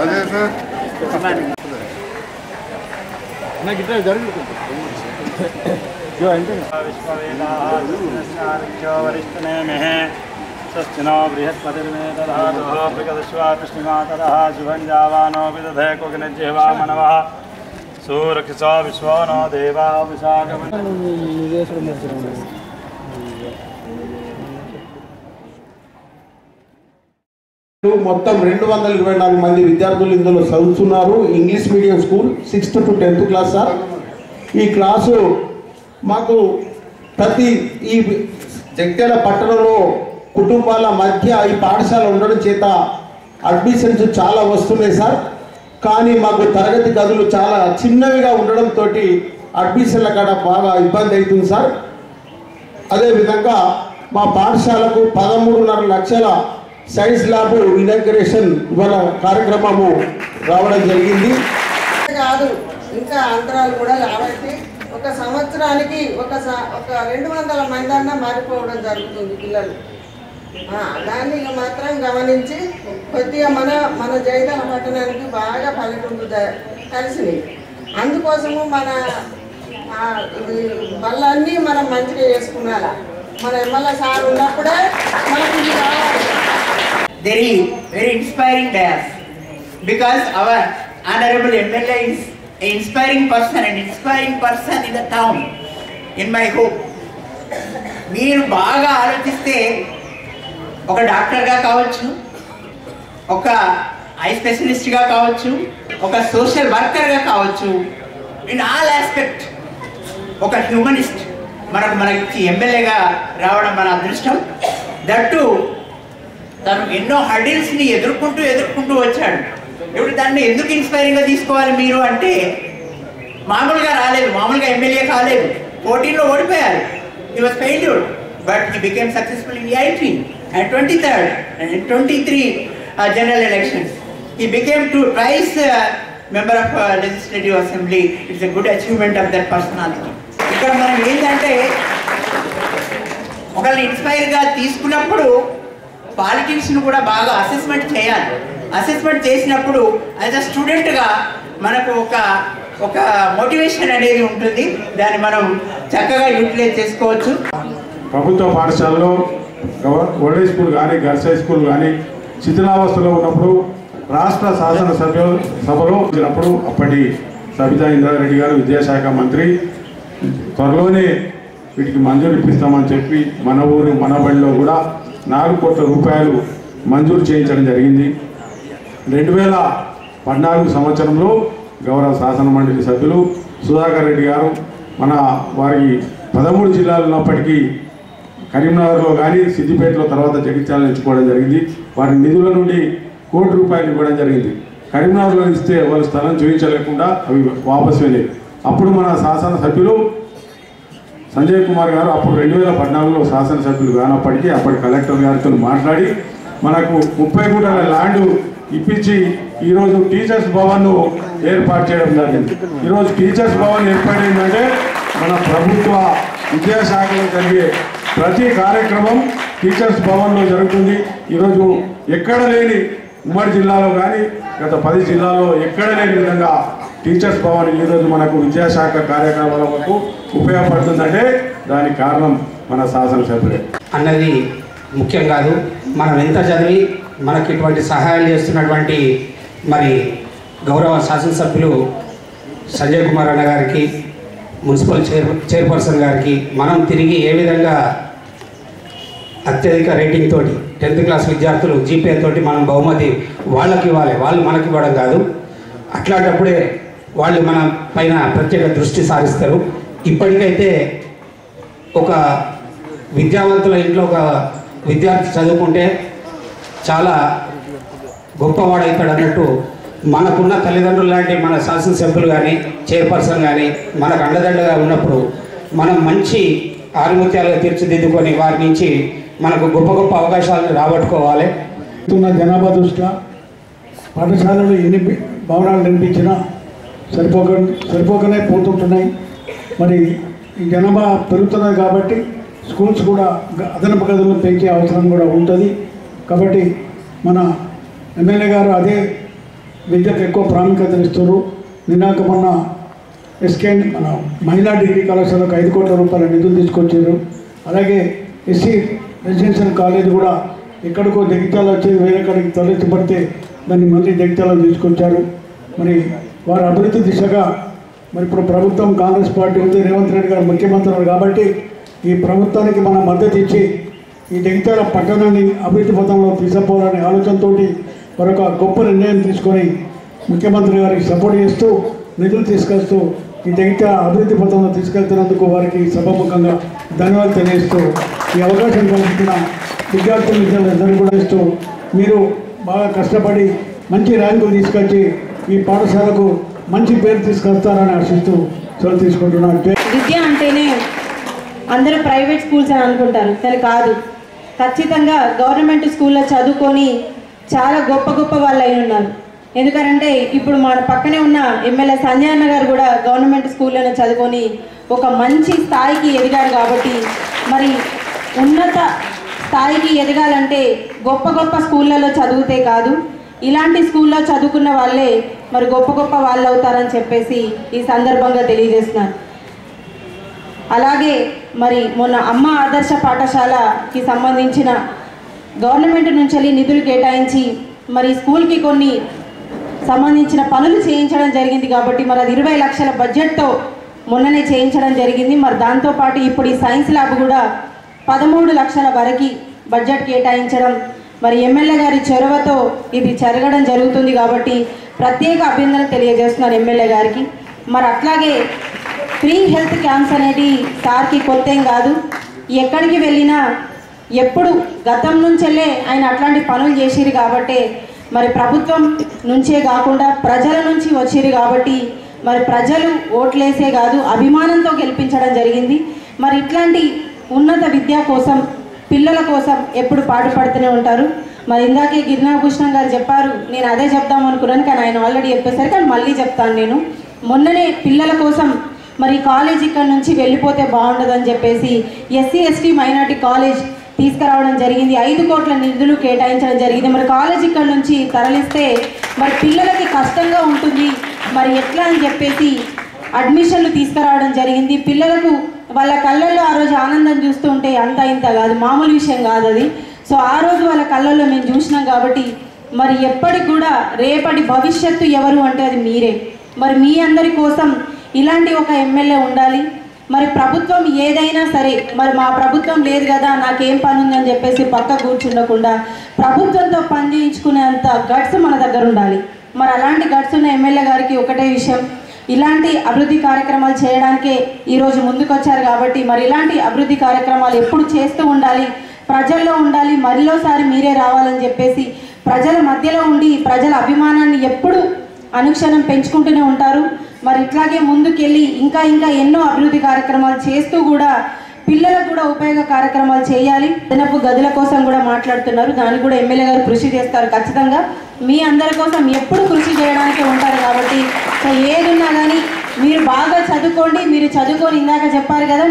అదే సార్ నాకు ఇట్లా జరుగుతుంది स्वस्तिनो बृहस्पतिर्मे दधातु प्रगदश्वा कृष्णिमा तदः शुभं जावानो विदधे कुग्निजिह्वा मनवः सूरक्षसा विश्वो नो देवा మొత్తం 224 మంది విద్యార్థులు ఇందులో చదువుతున్నారు. English medium school 6th to 10th class sir. ఈ క్లాసు మాకు ప్రతి ఈ జగిత్యాల పట్టణంలో కుటుంబాల మధ్య ఈ పాఠశాల ఉండడం చేత అడ్మిషన్స్ చాలా వస్తున్నాయి సార్. కానీ మాకు తరగతి గదులు చాలా చిన్నవిగా ఉండడంతో అడ్మిషన్ల కాడ బాగా ఇబ్బంది అవుతుంది సార్. అదేవిధంగా మా పాఠశాలకు 13.5 లక్షల సైన్స్ ల్యాబ్ ఇనాగ్రేషన్ ఇవాళ కార్యక్రమము రావడం జరిగింది. కాదు ఇంకా అంతరాలు కూడా కాబట్టి ఒక సంవత్సరానికి ఒక 200 మంది అన్న మారిపోవడం జరుగుతుంది పిల్లలు. దాన్ని మాత్రం గమనించి కొద్దిగా మన జగిత్యాల పట్టణానికి బాగా పల్లెటూళ్ళు కలిసినాయి. అందుకోసము మన బళ్ళన్నీ మనం మంచిగా చేసుకున్నారా. మన ఎమ్మెల్యే సార్ ఉన్నప్పుడే మనకి ఇది కావాలి. Very inspiring days because our honorable MLA is an inspiring person in the town. In my hope, మీరు బాగా ఆలోచిస్తే ఒక డాక్టర్గా కావచ్చు, ఒక ఐ స్పెషలిస్ట్గా కావచ్చు, ఒక సోషల్ వర్కర్గా కావచ్చు, ఇన్ ఆల్ ఆస్పెక్ట్ ఒక హ్యూమనిస్ట్ మనకి ఎమ్మెల్యేగా రావడం మన అదృష్టం. దట్టు తను ఎన్నో హర్డిల్స్ని ఎదుర్కొంటూ వచ్చాడు. ఇప్పుడు దాన్ని ఎందుకు ఇన్స్పైరింగ్గా తీసుకోవాలి మీరు అంటే, మామూలుగా రాలేదు, మామూలుగా ఎమ్మెల్యే కాలేదు, 14లో ఓడిపోయారు. He was failure but he became successful in 18 and 23rd and 23 general elections. He became twice member of legislative assembly. It's a good achievement of that personality. ఇక్కడ మనం ఏంటంటే ఒకరిని ఇన్స్పైర్గా తీసుకున్నప్పుడు పాలిటిక్స్ను కూడా బాగా అసెస్మెంట్ చేయాలి. అసెస్మెంట్ చేసినప్పుడు యాజ్ అ స్టూడెంట్గా మనకు ఒక మోటివేషన్ అనేది ఉంటుంది. దాన్ని మనం చక్కగా యూటిలైజ్ చేసుకోవచ్చు. ప్రభుత్వ పాఠశాలలో ఓల్డ్ స్కూల్ కానీ గర్ల్స్ హై స్కూల్ కానీ శిథిలావస్థలో ఉన్నప్పుడు రాష్ట్ర శాసనసభలో వచ్చినప్పుడు అప్పటి సబితా ఇంద్రారెడ్డి గారు విద్యాశాఖ మంత్రి త్వరలోనే వీటికి మంజూరు ఇప్పిస్తామని చెప్పి మన ఊరు మన బడిలో కూడా 4 కోట్ల రూపాయలు మంజూరు చేయించడం జరిగింది. 2014 సంవత్సరంలో గౌరవ శాసన మండలి సభ్యులు సుధాకర్ రెడ్డి గారు వారికి 13 జిల్లాలు ఉన్నప్పటికీ కరీంనగర్లో కానీ సిద్దిపేటలో తర్వాత జగిత్యాలను ఎంచుకోవడం జరిగింది. వారి నిధుల నుండి 1 కోటి రూపాయలు ఇవ్వడం జరిగింది. కరీంనగర్లో ఇస్తే వాళ్ళు స్థలం చూపించలేకుండా అవి వాపసు వెళ్ళేవి. అప్పుడు మన శాసనసభ్యులు సంజయ్ కుమార్ గారు అప్పుడు 2014లో శాసనసభ్యులు కానప్పటికీ అప్పటి కలెక్టర్ గారితో మాట్లాడి మనకు 30 గుంటల ల్యాండ్ ఇప్పించి ఈరోజు టీచర్స్ భవన్ను ఏర్పాటు చేయడం జరిగింది. ఈరోజు టీచర్స్ భవన్ ఏర్పాటైందంటే మన ప్రభుత్వ విద్యాశాఖలో జరిగే ప్రతి కార్యక్రమం టీచర్స్ భవన్లో జరుగుతుంది. ఈరోజు ఎక్కడ లేని ఉమ్మడి జిల్లాలో కానీ గత 10 జిల్లాల్లో ఎక్కడ లేని విధంగా టీచర్స్ భవన్ ఈరోజు మనకు విద్యాశాఖ కార్యక్రమాలకు ఉపయోగపడుతుందంటే దానికి కారణం మన శాసనసభ్యులే అన్నది ముఖ్యం కాదు. మనం ఎంత చదివి మనకి ఇటువంటి సహాయాలు చేస్తున్నటువంటి మరి గౌరవ శాసనసభ్యులు సంజయ్ కుమార్ అన్న గారికి, మున్సిపల్ చైర్పర్సన్ గారికి మనం తిరిగి ఏ విధంగా అత్యధిక రేటింగ్ తోటి 10th క్లాస్ విద్యార్థులు జీపీఏ తోటి మనం బహుమతి వాళ్ళకి ఇవ్వాలి, వాళ్ళు మనకి ఇవ్వడం కాదు. అట్లాంటప్పుడే వాళ్ళు మన పైన ప్రత్యేక దృష్టి సారిస్తారు. ఇప్పటికైతే ఒక విద్యావంతుల ఇంట్లో ఒక విద్యార్థి చదువుకుంటే చాలా గొప్పవాడవుతాడు అన్నట్టు మనకున్న తల్లిదండ్రులు లాంటి మన శాసనసభ్యులు కానీ చైర్పర్సన్ కానీ మనకు అండదండగా ఉన్నప్పుడు మనం మంచి ఆనుమత్యాలుగా తీర్చిదిద్దుకొని వారి నుంచి మనకు గొప్ప గొప్ప అవకాశాలను రాబట్టుకోవాలి. జనాభా దృష్ట్యా పాఠశాలలో ఎన్ని భవనాలు నిర్మించినా సరిపోకనే పోతుంటున్నాయి. మరి ఈ జనాభా పెరుగుతున్నది కాబట్టి స్కూల్స్ కూడా అదనపు గదులను పెంచే అవసరం కూడా ఉంటుంది. కాబట్టి మన ఎమ్మెల్యే గారు అదే విద్యకు ఎక్కువ ప్రాముఖ్యత ఇస్తారు. నిన్నాక మొన్న ఎస్కేఎన్ మన మహిళా డిగ్రీ కళాశాలకు 5 కోట్ల రూపాయల నిధులు తీసుకొచ్చారు. అలాగే ఎస్సీ రెసిడెన్షియల్ కాలేజ్ కూడా ఎక్కడికో జగిత్యాల వచ్చేది వేరే కాడికి తరలించబడితే దాన్ని మళ్ళీ జగిత్యాలకు తీసుకొచ్చారు. మరి వారి అభివృద్ధి దిశగా మరి ఇప్పుడు ప్రభుత్వం కాంగ్రెస్ పార్టీ ఉంది, రేవంత్ రెడ్డి గారు ముఖ్యమంత్రి కాబట్టి ఈ ప్రభుత్వానికి మనం మద్దతు ఇచ్చి ఈ జగిత్యాల పట్టణాన్ని అభివృద్ధి పథంలో తీసుకుపోవాలనే ఆలోచనతో మరొక గొప్ప నిర్ణయం తీసుకొని ముఖ్యమంత్రి గారికి సపోర్ట్ చేస్తూ నిధులు తీసుకొస్తూ ఈ జగిత్యాల అభివృద్ధి పథంలో తీసుకెళ్తున్నందుకు వారికి సభాముఖంగా ధన్యవాదాలు తెలియజేస్తూ ఈ అవకాశం కల్పించిన విద్యార్థులందరూ కూడా ఇస్తూ మీరు బాగా కష్టపడి మంచి ర్యాంకులు తీసుకొచ్చి ఈ పాఠశాలకు మంచి పేరు తీసుకొస్తారని ఆశిస్తూ చొరవ తీసుకుంటున్నాను. విద్య అంటేనే అందరూ ప్రైవేట్ స్కూల్స్ అని అనుకుంటారు, కానీ కాదు. ఖచ్చితంగా గవర్నమెంట్ స్కూల్లో చదువుకొని చాలా గొప్ప గొప్ప వాళ్ళు అయి ఉన్నారు. ఎందుకంటే ఇప్పుడు మన పక్కనే ఉన్న ఎమ్మెల్యే సంజయ్ అన్న గారు కూడా గవర్నమెంట్ స్కూల్లోనే చదువుకొని ఒక మంచి స్థాయికి ఎదిగారు. కాబట్టి మరి ఉన్నత స్థాయికి ఎదగాలంటే గొప్ప గొప్ప స్కూళ్ళలో చదివితే కాదు, ఇలాంటి స్కూల్లో చదువుకున్న వాళ్ళే మరి గొప్ప గొప్ప వాళ్ళు అవుతారని చెప్పేసి ఈ సందర్భంగా తెలియజేస్తున్నాను. అలాగే మరి మొన్న అమ్మ ఆదర్శ పాఠశాలకి సంబంధించిన గవర్నమెంట్ నుంచి వెళ్ళి నిధులు కేటాయించి మరి స్కూల్కి కొన్ని సంబంధించిన పనులు చేయించడం జరిగింది. కాబట్టి మరి అది 20 లక్షల బడ్జెట్తో మొన్ననే చేయించడం జరిగింది. మరి దాంతోపాటు ఇప్పుడు ఈ సైన్స్ ల్యాబ్ కూడా 13 లక్షల వరకు బడ్జెట్ కేటాయించడం మరి ఎమ్మెల్యే గారి చొరవతో ఇది జరగడం జరుగుతుంది. కాబట్టి ప్రత్యేక అభినందనలు తెలియజేస్తున్నాను ఎమ్మెల్యే గారికి. మరి అట్లాగే ఫ్రీ హెల్త్ క్యాంప్స్ అనేది సార్కి కొత్త ఏం కాదు. ఎక్కడికి వెళ్ళినా ఎప్పుడు గతం నుంచెల్లే ఆయన అట్లాంటి పనులు చేసిరు. కాబట్టి మరి ప్రభుత్వం నుంచే కాకుండా ప్రజల నుంచి వచ్చిరు. కాబట్టి మరి ప్రజలు ఓట్లేసే కాదు అభిమానంతో గెలిపించడం జరిగింది. మరి ఇట్లాంటి ఉన్నత విద్య కోసం పిల్లల కోసం ఎప్పుడు పాటుపడుతూనే ఉంటారు. మరి ఇందాకే గిరినాభూషణం గారు చెప్పారు, నేను అదే చెప్దాం అనుకున్నాను, కానీ ఆయన ఆల్రెడీ చెప్పేసరి కానీ మళ్ళీ చెప్తాను. నేను మొన్ననే పిల్లల కోసం మరి కాలేజ్ ఇక్కడ నుంచి వెళ్ళిపోతే బాగుండదని చెప్పేసి ఎస్సీ ఎస్టీ మైనార్టీ కాలేజ్ తీసుకురావడం జరిగింది. 5 కోట్ల నిధులు కేటాయించడం జరిగింది. మరి కాలేజ్ ఇక్కడ నుంచి తరలిస్తే మరి పిల్లలకి కష్టంగా ఉంటుంది, మరి ఎట్లా అని చెప్పేసి అడ్మిషన్లు తీసుకురావడం జరిగింది. పిల్లలకు వాళ్ళ కళ్ళల్లో ఆ రోజు ఆనందం చూస్తూ ఉంటే అంత ఇంత కాదు, మామూలు విషయం కాదు అది. సో ఆ రోజు వాళ్ళ కళ్ళల్లో మేము చూసినాం. కాబట్టి మరి ఎప్పటికి కూడా రేపటి భవిష్యత్తు ఎవరు అంటే అది మీరే. మరి మీ అందరి కోసం ఇలాంటి ఒక ఎమ్మెల్యే ఉండాలి. మరి ప్రభుత్వం ఏదైనా సరే మరి మా ప్రభుత్వం లేదు కదా నాకేం పని ఉందని చెప్పేసి పక్క కూర్చుండకుండా ప్రభుత్వంతో పని చేయించుకునేంత గట్స్ మన దగ్గర ఉండాలి. మరి అలాంటి గట్స్ ఉన్న ఎమ్మెల్యే గారికి ఒకటే విషయం, ఇలాంటి అభివృద్ధి కార్యక్రమాలు చేయడానికే ఈరోజు ముందుకొచ్చారు. కాబట్టి మరి ఇలాంటి అభివృద్ధి కార్యక్రమాలు ఎప్పుడు చేస్తూ ఉండాలి, ప్రజల్లో ఉండాలి, మరిలోసారి మీరే రావాలని చెప్పేసి ప్రజల మధ్యలో ఉండి ప్రజల అభిమానాన్ని ఎప్పుడు అనుక్షణం పెంచుకుంటూనే ఉంటారు. మరి ఇట్లాగే ముందుకెళ్ళి ఇంకా ఇంకా ఎన్నో అభివృద్ధి కార్యక్రమాలు చేస్తూ కూడా పిల్లలకు కూడా ఉపయోగ కార్యక్రమాలు చేయాలి. అదనపు గదుల కోసం కూడా మాట్లాడుతున్నారు, దానికి కూడా ఎమ్మెల్యే గారు కృషి చేస్తారు. ఖచ్చితంగా మీ అందరి కోసం ఎప్పుడు కృషి చేయడానికే ఉంటారు. కాబట్టి సో ఏదున్నా కానీ మీరు బాగా చదువుకోండి. మీరు చదువుకొని ఇందాక చెప్పారు కదా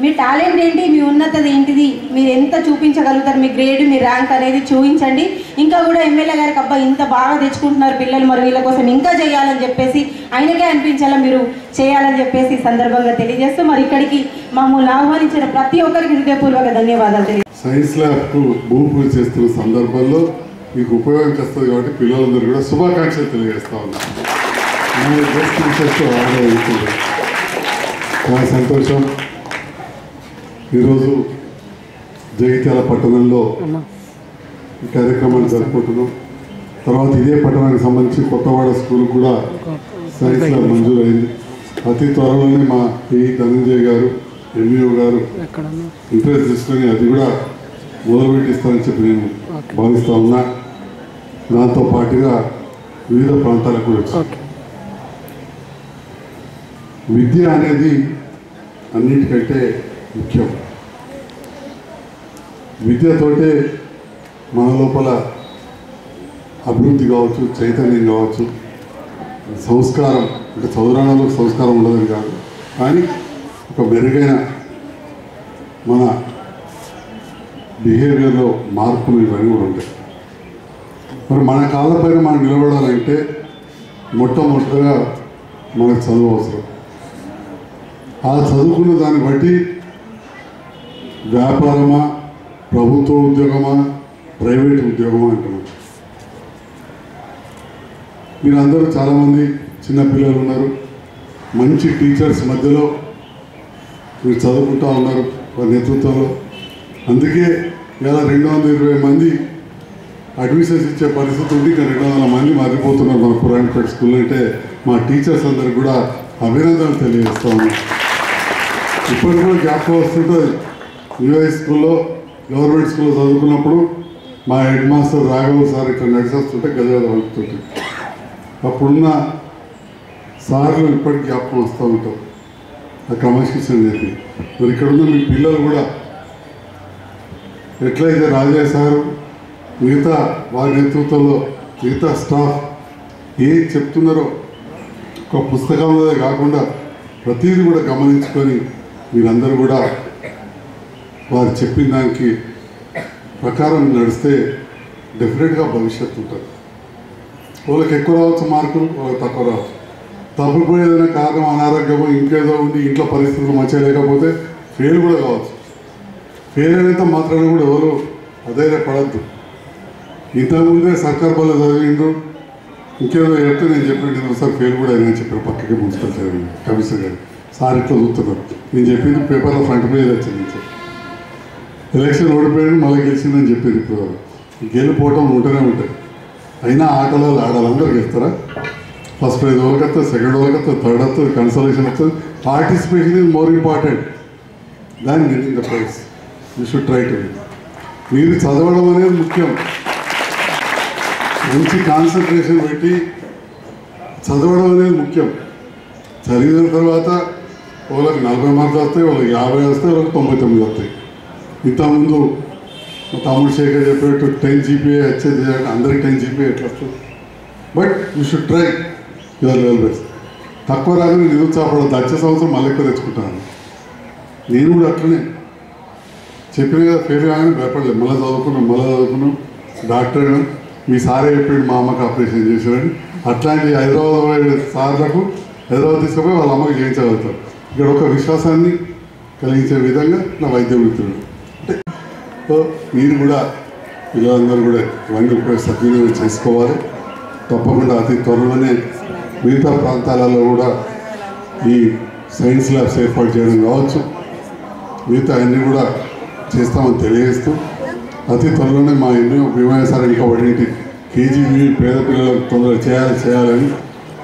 మీ టాలెంట్ ఏంటి, మీ ఉన్నతది ఏంటిది, మీరు ఎంత చూపించగలుగుతారు, మీ గ్రేడ్ మీ ర్యాంక్ అనేది చూపించండి. ఇంకా కూడా ఎమ్మెల్యే గారికి అబ్బా ఇంత బాగా తెచ్చుకుంటున్నారు పిల్లలు, మరి వీళ్ళ కోసం ఇంకా చేయాలని చెప్పేసి ఆయనకే అనిపించాలా మీరు చేయాలని చెప్పేసి సందర్భంగా తెలియజేస్తూ మరి ఇక్కడికి మమ్మల్ని ఆహ్వానించిన ప్రతి ఒక్కరికి హృదయపూర్వక ధన్యవాదాలు తెలియజేస్తాను. సైన్స్ ల్యాబ్కు భూమి పూజ చేస్తున్న సందర్భంలో మీకు ఉపయోగం చేస్తుంది కాబట్టి పిల్లలందరూ కూడా శుభాకాంక్షలు తెలియజేస్తా ఉన్నాను. చాలా సంతోషం. ఈరోజు జగిత్యాల పట్టణంలో ఈ కార్యక్రమాన్ని జరుపుకుంటున్నాం. తర్వాత ఇదే పట్టణానికి సంబంధించి కొత్తవాడ స్కూల్ కూడా సైన్స్ ల్యాబ్ మంజూరైంది. అతి త్వరలోనే మా ధనంజయ్ గారు ఎంఈఓ గారు ఇంట్రెస్ట్ తీసుకొని అది కూడా మొదలుపెట్టిస్తారని చెప్పి నేను భావిస్తూ ఉన్నా. దాంతో పాటుగా వివిధ ప్రాంతాలకు కూడా వచ్చాను. విద్య అనేది అన్నిటికంటే ముఖ్యం. విద్యతోటే మన లోపల అభివృద్ధి కావచ్చు, చైతన్యం కావచ్చు, సంస్కారం అంటే చదువురాణంలో సంస్కారం ఉండదని కాదు, కానీ ఒక మెరుగైన మన బిహేవియర్లో మార్పులు ఇవన్నీ కూడా ఉంటాయి. మరి మన కాళ్ళపైన మనం నిలబడాలంటే మొట్టమొదటిగా మనకు చదువు అవసరం. ఆ చదువుకున్న దాన్ని బట్టి వ్యాపారమా, ప్రభుత్వ ఉద్యోగమా, ప్రైవేట్ ఉద్యోగమా అంటున్నాం. మీరందరూ చాలామంది చిన్నపిల్లలు ఉన్నారు, మంచి టీచర్స్ మధ్యలో మీరు చదువుకుంటూ ఉన్నారు వారి నేతృత్వంలో. అందుకే ఇలా 220 మంది అడ్మిషన్స్ ఇచ్చే పరిస్థితి ఉంది. ఇంకా 200 మంది మారిపోతున్నారు మన పురాణపేట స్కూల్. అంటే మా టీచర్స్ అందరికి కూడా అభినందనలు తెలియజేస్తా ఉన్నాం. ఇప్పటికి కూడా జ్ఞాపకం వస్తుంటుంది, యూఐ స్కూల్లో గవర్నమెంట్ స్కూల్లో చదువుకున్నప్పుడు మా హెడ్ మాస్టర్ రాఘవ్ సార్ ఇట్లా నడిచేస్తుంటే గజగజ వలుపుతుంటే అప్పుడున్న సార్లు ఇప్పటికి జ్ఞాపకం వస్తూ ఉంటాం. ఆ క్రమశిక్షణ నేర్పి మరి ఇక్కడ ఉన్న మీ పిల్లలు కూడా ఎట్లయితే రాజయ్య సారు మిగతా వారి నేతృత్వంలో మిగతా స్టాఫ్ ఏం చెప్తున్నారో ఒక పుస్తకంలోనే కాకుండా ప్రతిదీ కూడా గమనించుకొని మీరందరూ కూడా వారు చెప్పిన దానికి ప్రకారం నడిస్తే డెఫినెట్గా భవిష్యత్తు ఉంటుంది. వాళ్ళకి ఎక్కువ రావచ్చు మార్కులు, వాళ్ళకి తక్కువ రావచ్చు. తప్పిపోయేదైనా కారణం అనారోగ్యమో ఇంకేదో ఉండి ఇంట్లో పరిస్థితులు మంచిగా లేకపోతే ఫెయిల్ కూడా కావచ్చు. ఫెయిల్ అయినంత మాత్రాన్ని కూడా ఎవరు అధైర్యపడద్దు. ఇంతకుముందే సర్కార్ బల్ల చదివిండ్రు, ఇంకేదో చెప్తే నేను చెప్పినట్టు ఒకసారి ఫెయిల్ కూడా అయినా చెప్పారు పక్కకి మున్సిపల్ చదివి కమిషనర్ గారు. సార్ ఇట్లా చూస్తున్నారు, నేను చెప్పింది పేపర్లో ఫ్రంట్ పేజ్ వచ్చింది. ఎలక్షన్ ఓడిపోయాడు మళ్ళీ గెలిచిందని చెప్పేది. ఇప్పుడు గెలిపోవటం ఉంటూనే ఉంటాయి. అయినా ఆటలు ఆడాలి. అందరూ గెలుస్తారా? ఫస్ట్ ప్రైజ్ వాళ్ళకి వస్తుంది, సెకండ్ వాళ్ళకి వస్తుంది, థర్డ్ వస్తుంది, కన్సలేషన్ వస్తుంది. Participation is more important than winning the prize. You should try to win. మీరు చదవడం అనేది ముఖ్యం. మంచి కాన్సన్ట్రేషన్ పెట్టి చదవడం అనేది ముఖ్యం. చదివిన తర్వాత వాళ్ళకి 40 మార్కులు వస్తాయి, వాళ్ళకి 50 వస్తాయి, వాళ్ళకి 99 వస్తాయి. ఇంతకుముందు మా తమ్ముడు శేఖర్ చెప్పేట్టు 10 GPA వచ్చేది, అందరికి 10 GPA ఎట్లా వస్తుంది? But you should try your level best. తక్కువ రాగానే నిరుత్సాహపడద్దు. వచ్చే సంవత్సరం మళ్ళీ ఎక్కువ తెచ్చుకుంటాను. నేను కూడా అట్లనే చెప్పిన కదా, ఫెయిల్ కాగానే భయపడలేదు. మళ్ళీ చదువుకున్నాం డాక్టర్ అయినా. మీ సారే చెప్పాడు మా అమ్మకి ఆపరేషన్ చేశారని. అట్లాంటి హైదరాబాద్ సార్లకు హైదరాబాద్ తీసుకుపోయి వాళ్ళ అమ్మకి చేయించగలుగుతారు. ఇక్కడ ఒక విశ్వాసాన్ని కలిగించే విధంగా నా వైద్య వృత్తులు అంటే మీరు కూడా పిల్లలందరూ కూడా ఇవన్నీ సద్వినియోగం చేసుకోవాలి. తప్పకుండా అతి త్వరలోనే మిగతా ప్రాంతాలలో కూడా ఈ సైన్స్ ల్యాబ్స్ ఏర్పాటు చేయడం కావచ్చు, మిగతా అన్నీ కూడా చేస్తామని తెలియజేస్తూ అతి త్వరలోనే మా ఎన్నో భీమేశ్వర ఇంకా వాటి కేజీబీ పేద పిల్లలకు తొందరగా చేయాలని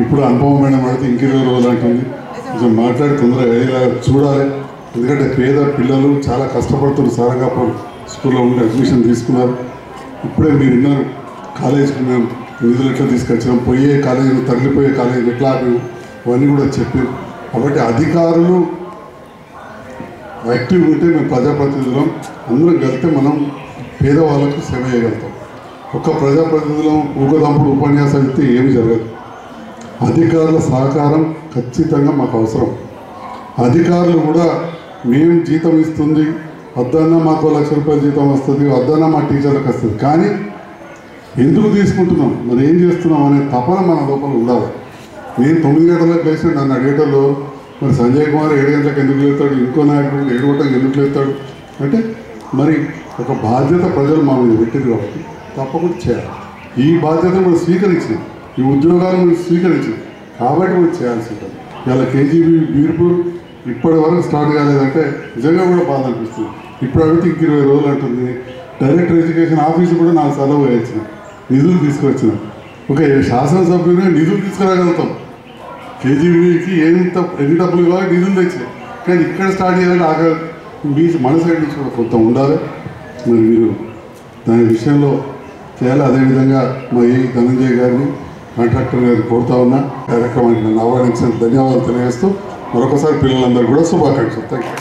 ఇప్పుడు అనుభవం మేడం అడిగితే ఇంక 20 రోజులు అంటుంది. కొంచెం మాట్లాడి తొందరగా అయ్యేలా చూడాలి. ఎందుకంటే పేద పిల్లలు చాలా కష్టపడుతున్నారు. సారంగాపురం స్కూల్లో ఉండి అడ్మిషన్ తీసుకున్నారు. ఇప్పుడే మీరు విన్నారు, కాలేజీకి మేము నిధులు ఎట్లా తీసుకొచ్చినాం, పోయే కాలేజీలు తరలిపోయే కాలేజీలు ఎట్లా ఆపాము, అవన్నీ కూడా చెప్పారు. కాబట్టి అధికారులు యాక్టివ్గా ఉంటే మేము ప్రజాప్రతినిధులం అందరం కలిస్తే మనం పేదవాళ్ళకు సేవ చేయగలుగుతాం. ఒక్క ప్రజాప్రతినిధులం ఊగదంపుడు ఉపన్యాసం ఇస్తే ఏమి జరగదు. అధికారుల సహకారం ఖచ్చితంగా మాకు అవసరం. అధికారులు కూడా మేము జీతం ఇస్తుంది వద్దన్నా మాకు 1 లక్ష రూపాయలు జీతం వస్తుంది, వద్దన్నా మా టీచర్లకు వస్తుంది, కానీ ఎందుకు తీసుకుంటున్నాం, మరి ఏం చేస్తున్నాం అనే తపన మన లోపల ఉండాలి. నేను 9 గంటలకు లేచి నన్ను అడిగేటోళ్ళు మరి సంజయ్ కుమార్ 7 గంటలకు ఎందుకు లేస్తాడు, ఇంకో నాయకుడు 7 గంటలకు ఎందుకు లేస్తాడు అంటే మరి ఒక బాధ్యత ప్రజలు మా మీద పెట్టింది కాబట్టి తప్పకుండా చేయాలి. ఈ బాధ్యతను మనం స్వీకరించినాం, ఈ ఉద్యోగాలు మనం స్వీకరించాం కాబట్టి మనం చేయాల్సి ఉంటుంది. ఇలా కేజీబీ బీర్పూర్ ఇప్పటి వరకు స్టార్ట్ కాలేదంటే నిజంగా కూడా బాధ అనిపిస్తుంది. ఇప్పుడు అడిగితే ఇంక 20 రోజులు అంటుంది. డైరెక్టర్ ఎడ్యుకేషన్ ఆఫీసు కూడా 4 సార్లు వేయించిన నిధులు తీసుకొచ్చిన. ఒక శాసనసభ్యులుగా నిధులు తీసుకురాగలుగుతాం. కేజీబీకి ఎన్ని డబ్బులు కావాలి నిధులు తెచ్చినాయి. కానీ ఇక్కడ స్టార్ట్ చేయాలంటే మీ మన సైడ్ నుంచి కూడా కొంత ఉండాలి. మరి మీరు దాని విషయంలో చేయాలి. అదేవిధంగా మా ఈ ధనంజయ్ గారిని కాంట్రాక్టర్ గారిని కోరుతా ఉన్నా కార్యక్రమానికి నన్ను ఆహ్వానించిన ధన్యవాదాలు తెలియజేస్తూ మరొకసారి పిల్లలందరూ కూడా శుభాకాంక్షలు. Thank you.